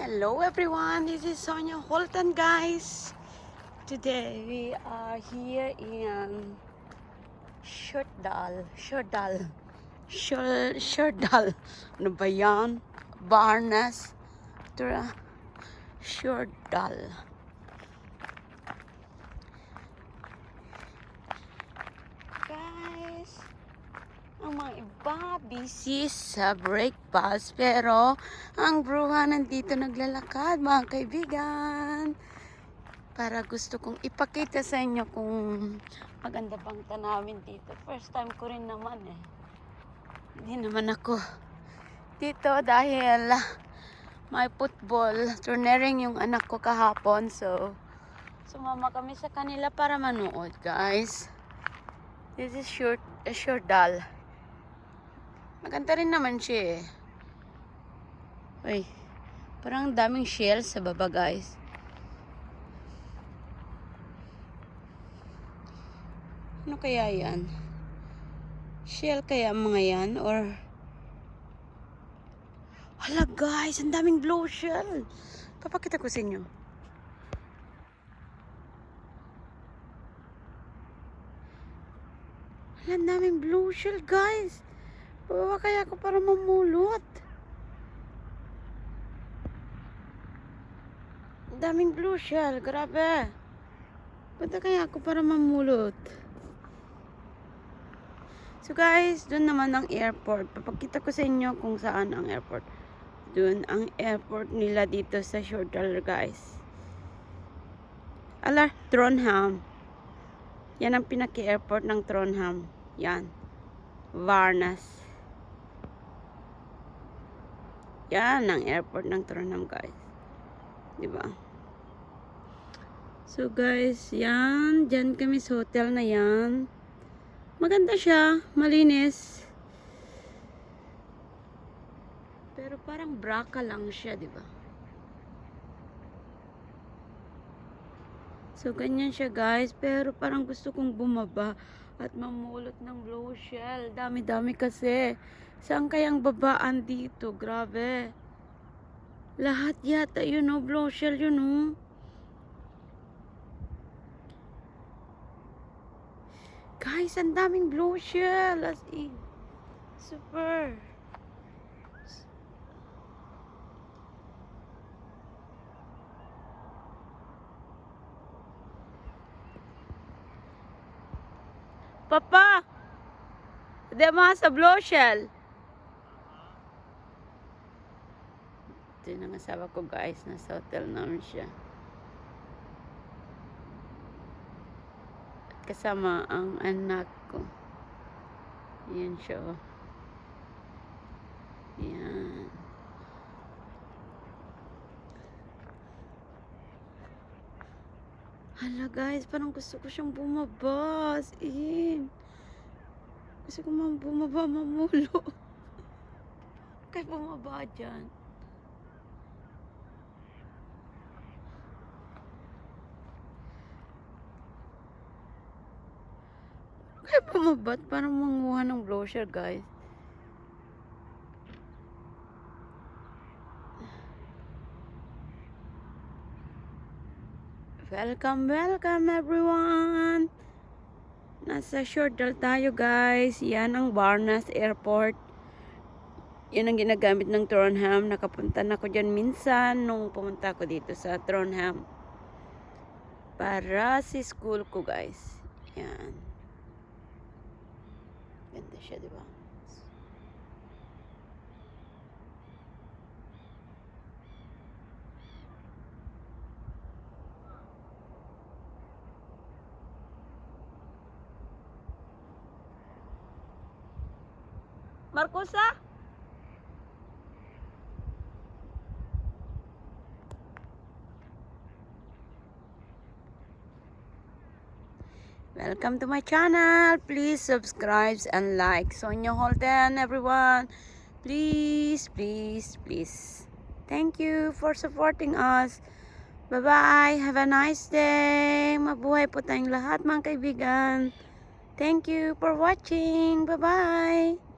Hello everyone, this is Sonia Holton, guys. Today we are here in Shordal. Ano ba yan? Barnes. Shordal. Guys, ang mga iba busy sa breakfast, pero ang bruha nandito naglalakad, mga kaibigan. Para gusto kong ipakita sa inyo kung maganda bang tanawin dito. First time ko rin naman eh. Hindi naman ako dito dahil may football tournering yung anak ko kahapon. So, sumama kami sa kanila para manood, guys. This is Shordal. Maganda rin naman siya eh. Uy, parang daming shells sa baba, guys. Ano kaya yan? Shell kaya mga yan? Or hala guys, ang daming blow shell. Papakita ko sa inyo. Hala, ang daming blow shell, guys. Bawa kaya ako para mamulot. Ang daming blue shell, grabe. Punta kaya ako para mamulot. So guys, doon naman ang airport. Papakita ko sa inyo kung saan ang airport. Doon ang airport nila dito sa Shordal, guys. Ala, Trondheim. Yan ang pinaki-airport ng Trondheim. Yan. Varnes. Yan ang airport ng Trondheim, guys. Diba? So guys, yan. Diyan kami sa hotel na yan. Maganda siya, malinis. Pero parang braka lang siya, di ba? So ganyan siya, guys, pero parang gusto kong bumaba at mamulot ng blow shell. Dami-dami kasi. Saan kayang babaan dito? Grabe. Lahat yata, blow shell, Guys, ang daming blow shell. As in, super. Papa! Di ba sa blow shell? Ito yung asawa ko, guys. Nasa hotel namin siya. Kasama ang anak ko. Yan siya, oh. Yan. Hala guys, parang gusto ko siyang bumaba. As in. Gusto ko bumaba, mamulo. Kaya bumaba dyan. Kaya bumabat, parang manguha ng brochure, guys. Welcome, welcome everyone. Nasa Shordal tayo, guys. Yan ang Varnes Airport. Yan ang ginagamit ng Trondheim. Nakapunta na ako dyan minsan nung pumunta ako dito sa Trondheim. Para si school ko, guys. Yan. Ganda siya, di ba? Marcusa? Welcome to my channel. Please subscribe and like Sonia Holton, everyone. Please, please, please. Thank you for supporting us. Bye-bye. Have a nice day. Mabuhay po tayong lahat, mga kaibigan. Thank you for watching. Bye-bye.